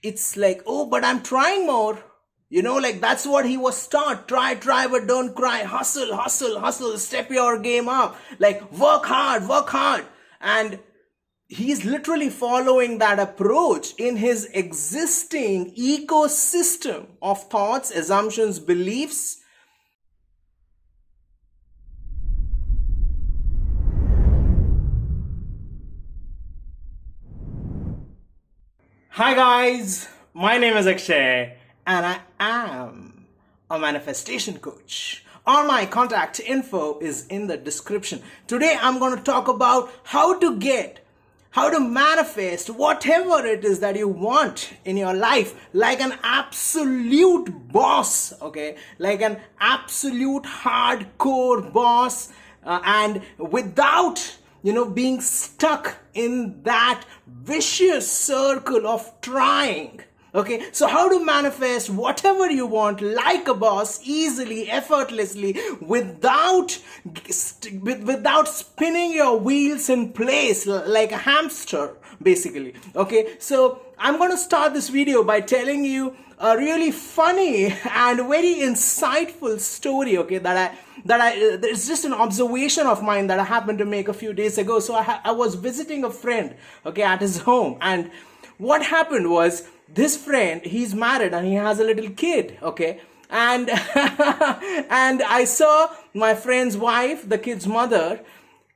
it's like, oh, but I'm trying more. Like that's what he was taught. Try, but don't cry. Hustle, hustle, hustle. Step your game up. Like work hard, work hard. And he's literally following that approach in his existing ecosystem of thoughts, assumptions, beliefs. Hi guys, my name is Akshay and I am a manifestation coach. All my contact info is in the description. Today I'm going to talk about how to manifest whatever it is that you want in your life, like an absolute boss, okay? Like an absolute hardcore boss, and without being stuck in that vicious circle of trying. Okay, so how to manifest whatever you want like a boss, easily, effortlessly, without spinning your wheels in place like a hamster, basically. Okay, so I'm going to start this video by telling you a really funny and very insightful story, okay, it's just an observation of mine that I happened to make a few days ago. So I was visiting a friend, okay, at his home, and what happened was, this friend, he's married and he has a little kid, okay, and and I saw my friend's wife, the kid's mother,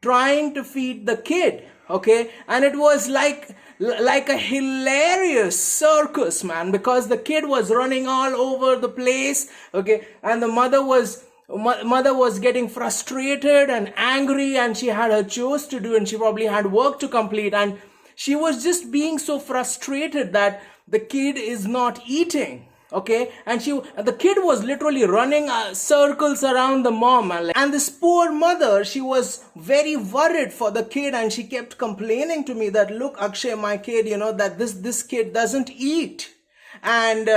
trying to feed the kid, okay, and it was like a hilarious circus, man, because the kid was running all over the place, okay, and the mother was getting frustrated and angry, and she had her chores to do and she probably had work to complete, and she was just being so frustrated that the kid is not eating, okay, and the kid was literally running circles around the mom, and this poor mother, she was very worried for the kid, and she kept complaining to me that, look, Akshay, my kid, that this kid doesn't eat, and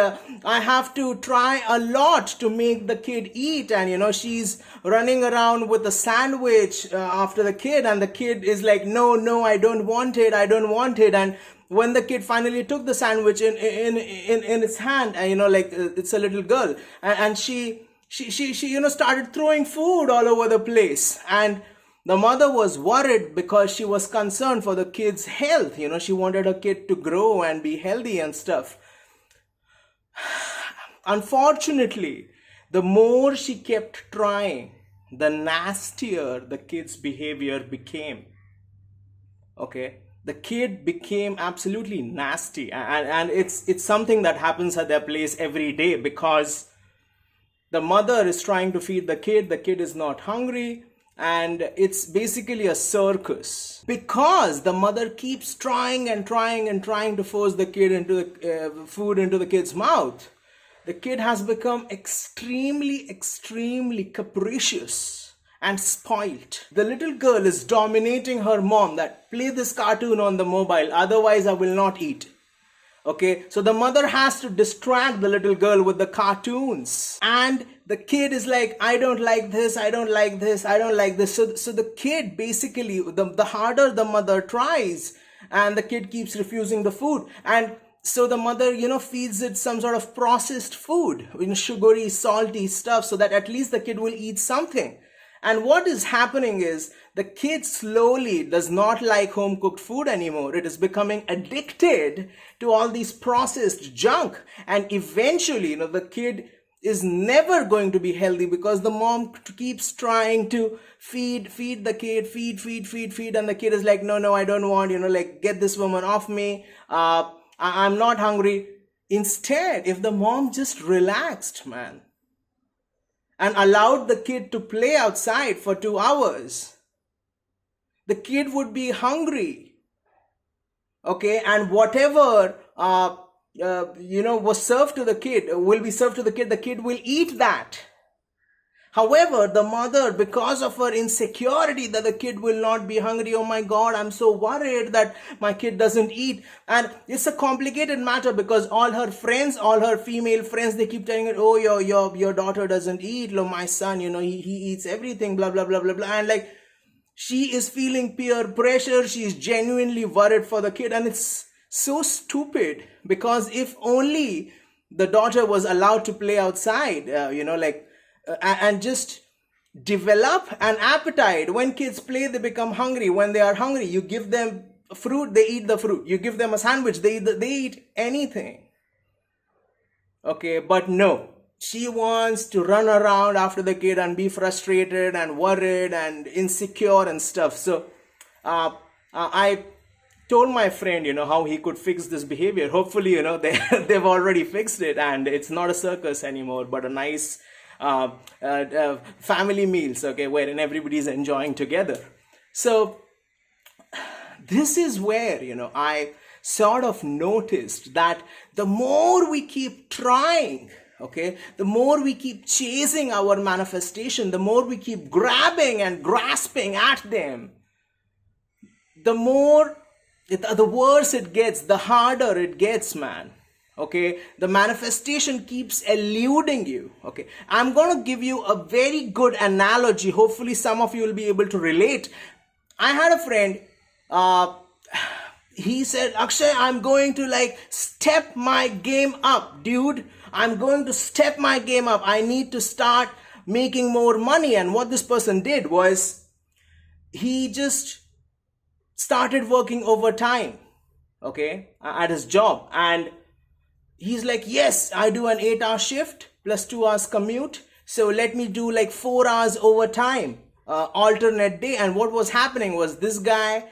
I have to try a lot to make the kid eat, and she's running around with a sandwich after the kid, and the kid is like, no, I don't want it, and when the kid finally took the sandwich in its hand, and like it's a little girl, and she started throwing food all over the place, and the mother was worried because she was concerned for the kid's health. She wanted her kid to grow and be healthy and stuff. Unfortunately, the more she kept trying, the nastier the kid's behavior became. Okay, the kid became absolutely nasty, and it's something that happens at their place every day, because the mother is trying to feed the kid is not hungry, and it's basically a circus, because the mother keeps trying and trying and trying to force the kid into the food into the kid's mouth. The kid has become extremely capricious and spoilt. The little girl is dominating her mom, that play this cartoon on the mobile, otherwise I will not eat. Okay, so the mother has to distract the little girl with the cartoons, and the kid is like, I don't like this, I don't like this, I don't like this. So the kid basically, the harder the mother tries, and the kid keeps refusing the food, and so the mother, feeds it some sort of processed food, sugary, salty stuff, so that at least the kid will eat something. And what is happening is, the kid slowly does not like home cooked food anymore. It is becoming addicted to all these processed junk. And eventually, the kid is never going to be healthy, because the mom keeps trying to feed the kid, feed. And the kid is like, no, I don't want, like, get this woman off me. I'm not hungry. Instead, if the mom just relaxed, man, and allowed the kid to play outside for 2 hours, the kid would be hungry, okay, and whatever was served to the kid will be served to the kid will eat that. However, the mother, because of her insecurity that the kid will not be hungry, oh my God, I'm so worried that my kid doesn't eat. And it's a complicated matter, because all her friends, all her female friends, they keep telling her, oh, your daughter doesn't eat. Lo, my son, he eats everything, blah, blah, blah, blah, blah. And like, she is feeling peer pressure. She is genuinely worried for the kid. And it's so stupid, because if only the daughter was allowed to play outside, and just develop an appetite. When kids play, they become hungry. When they are hungry, you give them fruit, they eat the fruit. You give them a sandwich, they eat anything. Okay, but no. She wants to run around after the kid and be frustrated and worried and insecure and stuff. So I told my friend, how he could fix this behavior. Hopefully, they've already fixed it, and it's not a circus anymore, but a nice family meals, okay, wherein everybody's enjoying together. So this is where, I sort of noticed that the more we keep trying, okay, the more we keep chasing our manifestation, the more we keep grabbing and grasping at them, the worse it gets, the harder it gets, man. Okay, the manifestation keeps eluding you. Okay, I'm going to give you a very good analogy. Hopefully some of you will be able to relate. I had a friend, he said, Akshay, I'm going to step my game up, dude. I'm going to step my game up. I need to start making more money. And what this person did was, he just started working overtime, okay, at his job. And he's like, yes, I do an 8-hour shift plus 2 hours commute. So let me do 4 hours overtime, alternate day. And what was happening was, this guy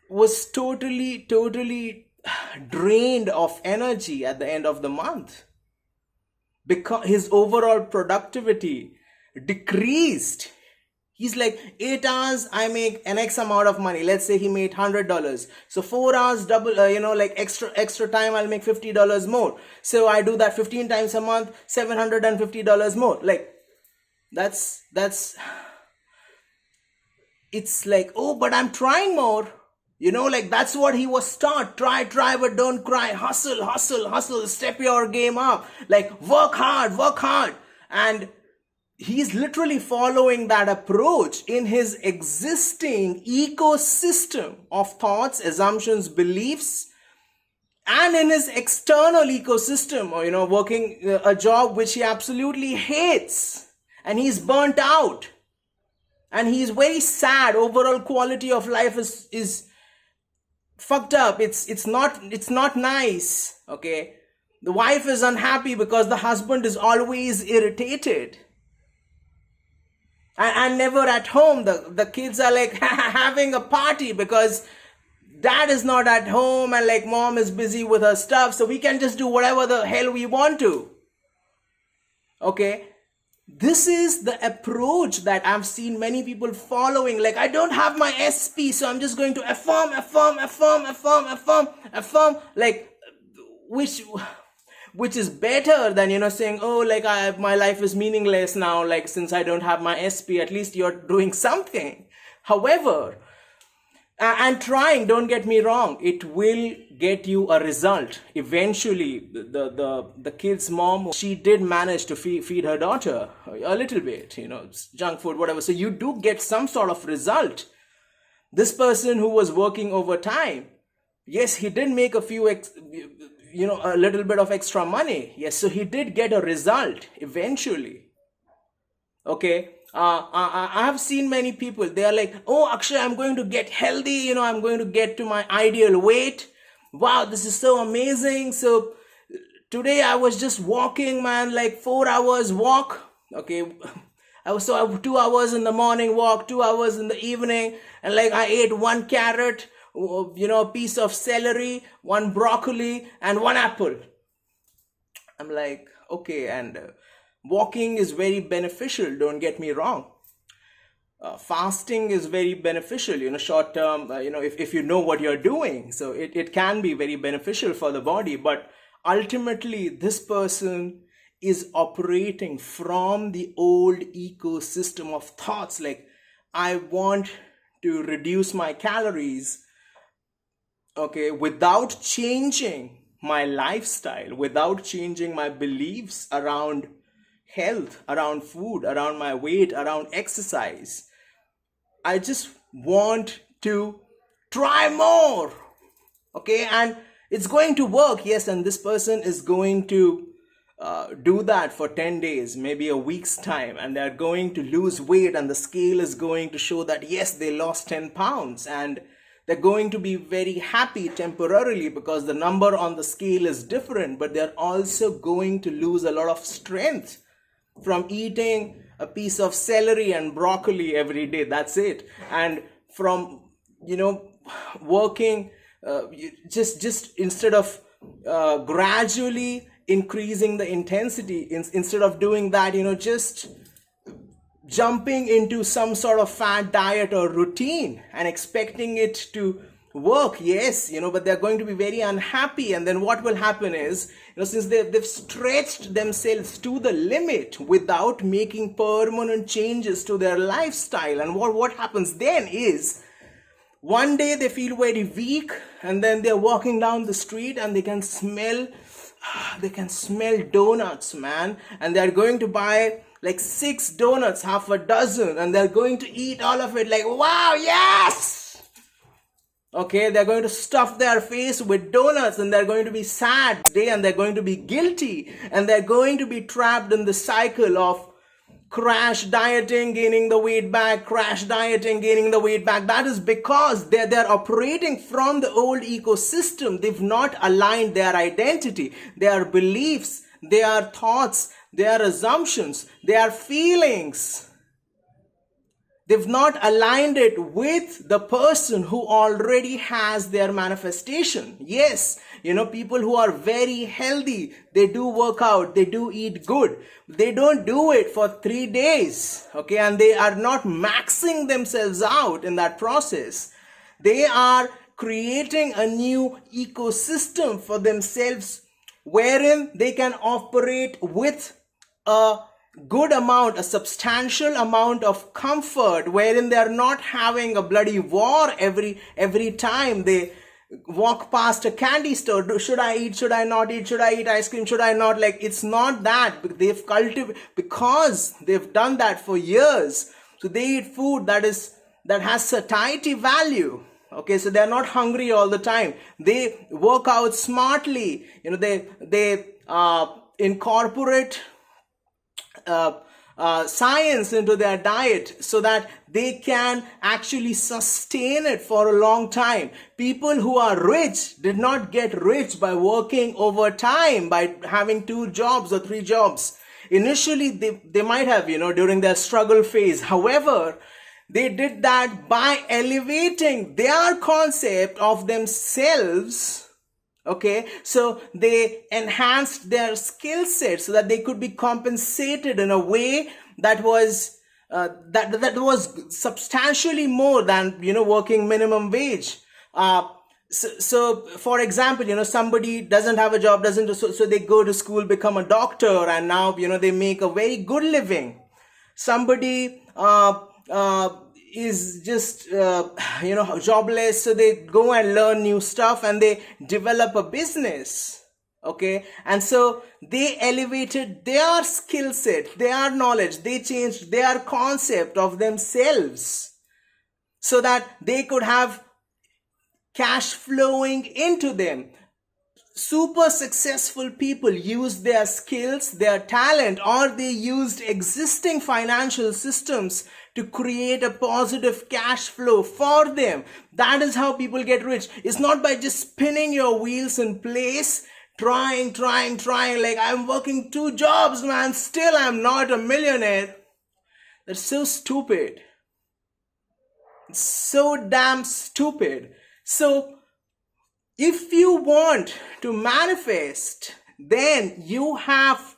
was totally drained of energy at the end of the month, because his overall productivity decreased. He's like, 8 hours, I make an X amount of money. Let's say he made $100. So 4 hours, double, extra time, I'll make $50 more. So I do that 15 times a month, $750 more. It's like, oh, but I'm trying more. That's what he was taught. Try, but don't cry. Hustle. Step your game up. Work hard. And he's literally following that approach in his existing ecosystem of thoughts, assumptions, beliefs, and in his external ecosystem, working a job which he absolutely hates, and he's burnt out, and he's very sad. Overall quality of life is fucked up. It's not nice. Okay, the wife is unhappy because the husband is always irritated and never at home. The kids are having a party because dad is not at home, and mom is busy with her stuff, so we can just do whatever the hell we want to. Okay, this is the approach that I've seen many people following. I don't have my SP, so I'm just going to affirm, which is better than, saying, oh, my life is meaningless now, since I don't have my SP. At least you're doing something. However, and trying, don't get me wrong, it will get you a result. Eventually, the kid's mom, she did manage to feed her daughter a little bit, junk food, whatever. So you do get some sort of result. This person who was working overtime, yes, he did make a little bit of extra money. Yes, so he did get a result eventually. Okay. I have seen many people, they are like, oh, Akshay, I'm going to get healthy, I'm going to get to my ideal weight. Wow, this is so amazing. So today I was just walking, man, 4 hours walk. Okay. I was 2 hours in the morning walk, 2 hours in the evening, and I ate 1 carrot, a piece of celery, 1 broccoli, and 1 apple. I'm like, okay, and walking is very beneficial, don't get me wrong. Fasting is very beneficial, short term, if you know what you're doing. So it can be very beneficial for the body. But ultimately, this person is operating from the old ecosystem of thoughts. I want to reduce my calories, okay, without changing my lifestyle, without changing my beliefs around health, around food, around my weight, around exercise. I just want to try more. Okay, and it's going to work, yes, and this person is going to do that for 10 days, maybe a week's time, and they're going to lose weight, and the scale is going to show that yes, they lost 10 pounds, and they're going to be very happy temporarily because the number on the scale is different, but they're also going to lose a lot of strength from eating a piece of celery and broccoli every day. That's it. And from, working just instead of gradually increasing the intensity, instead of doing that, just jumping into some sort of fat diet or routine and expecting it to work, yes, but they're going to be very unhappy. And then what will happen is, since they've stretched themselves to the limit without making permanent changes to their lifestyle, and what happens then is, one day they feel very weak, and then they're walking down the street and they can smell donuts, man, and they're going to buy like 6 donuts, half a dozen, and they're going to eat all of it like, wow, yes! Okay, they're going to stuff their face with donuts, and they're going to be sad today, and they're going to be guilty, and they're going to be trapped in the cycle of crash dieting, gaining the weight back, crash dieting, gaining the weight back. That is because they're operating from the old ecosystem. They've not aligned their identity, their beliefs, their thoughts, their assumptions, their feelings. They've not aligned it with the person who already has their manifestation. Yes, people who are very healthy, they do work out, they do eat good. They don't do it for 3 days, okay? And they are not maxing themselves out in that process. They are creating a new ecosystem for themselves wherein they can operate with a good amount, a substantial amount of comfort, wherein they are not having a bloody war every time they walk past a candy store. Should I eat? Should I not eat? Should I eat ice cream? Should I not? Like, it's not that. They've cultivated, because they've done that for years. So they eat food that has satiety value. Okay, so they're not hungry all the time. They work out smartly. They incorporate science into their diet so that they can actually sustain it for a long time. People who are rich did not get rich by working overtime, by having 2 jobs or 3 jobs. Initially, they might have, during their struggle phase. However, they did that by elevating their concept of themselves. Okay, so they enhanced their skill set so that they could be compensated in a way that was that was substantially more than working minimum wage. So for example, somebody doesn't have a job, so they go to school, become a doctor, and now they make a very good living. Somebody is just jobless, so they go and learn new stuff and they develop a business. Okay, and so they elevated their skill set, their knowledge, they changed their concept of themselves so that they could have cash flowing into them. Super successful people used their skills, their talent, or they used existing financial systems to create a positive cash flow for them. That is how people get rich. It's not by just spinning your wheels in place, trying, like, I'm working 2 jobs, man, still I'm not a millionaire. That's so stupid. It's so damn stupid. So, if you want to manifest, then you have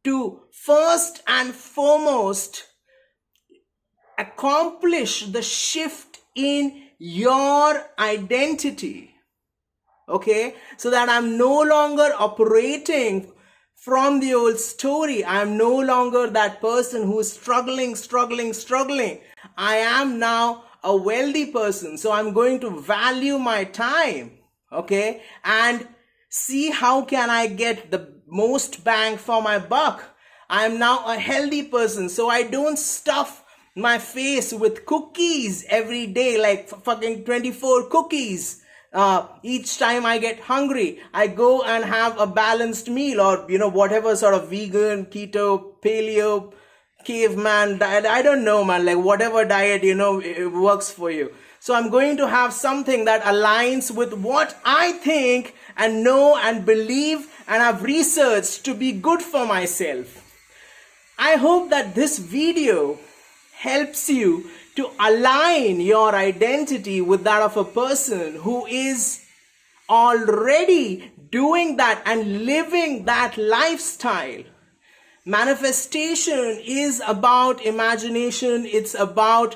to first and foremost accomplish the shift in your identity. Okay, so that I'm no longer operating from the old story. I'm no longer that person who is struggling. I am now a wealthy person, so I'm going to value my time. Okay, and see how can I get the most bang for my buck. I am now a healthy person, so I don't stuff my face with cookies every day, like fucking 24 cookies. Each time I get hungry, I go and have a balanced meal, or whatever sort of vegan, keto, paleo, caveman diet. I don't know, man, like whatever diet it works for you. So I'm going to have something that aligns with what I think and know and believe and have researched to be good for myself. I hope that this video helps you to align your identity with that of a person who is already doing that and living that lifestyle. Manifestation is about imagination, it's about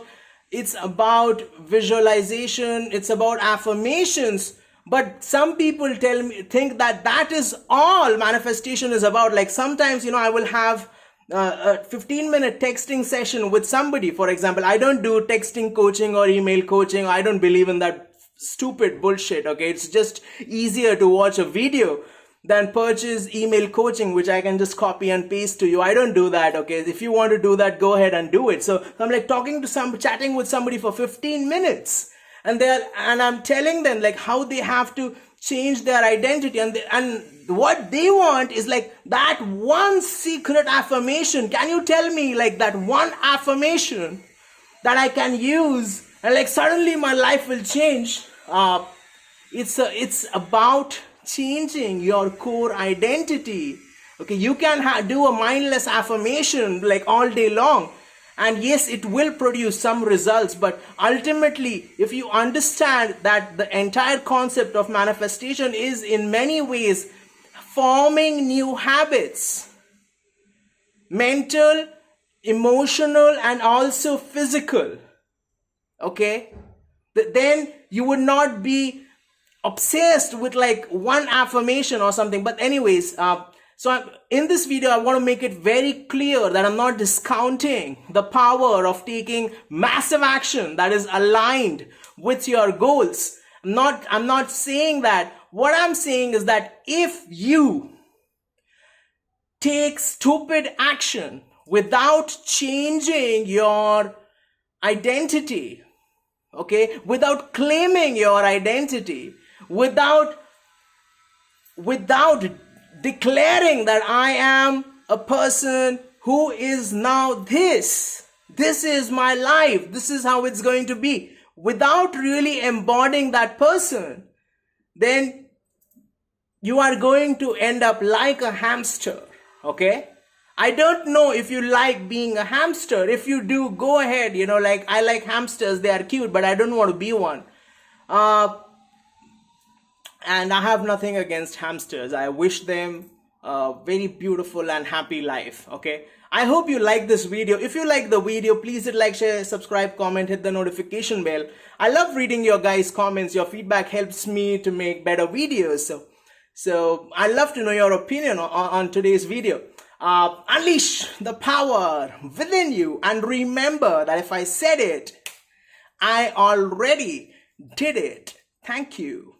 visualization, it's about affirmations. But some people think that is all manifestation is about. Like sometimes, I will have a 15-minute texting session with somebody, for example. I don't do texting coaching or email coaching. I don't believe in that stupid bullshit, okay? It's just easier to watch a video than purchase email coaching, which I can just copy and paste to you. I don't do that, okay? If you want to do that, go ahead and do it. So I'm like chatting with somebody for 15 minutes. And I'm telling them like how they have to change their identity, and what they want is like that one secret affirmation. Can you tell me like that one affirmation that I can use and like suddenly my life will change? It's about changing your core identity. Okay, you can do a mindless affirmation like all day long, and yes, it will produce some results, but ultimately, if you understand that the entire concept of manifestation is in many ways forming new habits, mental, emotional, and also physical, okay, then you would not be obsessed with like one affirmation or something. But anyways, in this video, I want to make it very clear that I'm not discounting the power of taking massive action that is aligned with your goals. I'm not saying that. What I'm saying is that if you take stupid action without changing your identity, okay, without claiming your identity, without declaring that I am a person who is now this is my life, this is how it's going to be, without really embodying that person, then you are going to end up like a hamster, okay? I don't know if you like being a hamster. If you do, go ahead, like I like hamsters, they are cute, but I don't want to be one. And I have nothing against hamsters. I wish them a very beautiful and happy life, okay? I hope you like this video. If you like the video, please hit like, share, subscribe, comment, hit the notification bell. I love reading your guys' comments. Your feedback helps me to make better videos. So I love to know your opinion on today's video. Unleash the power within you, and remember that if I said it, I already did it. Thank you.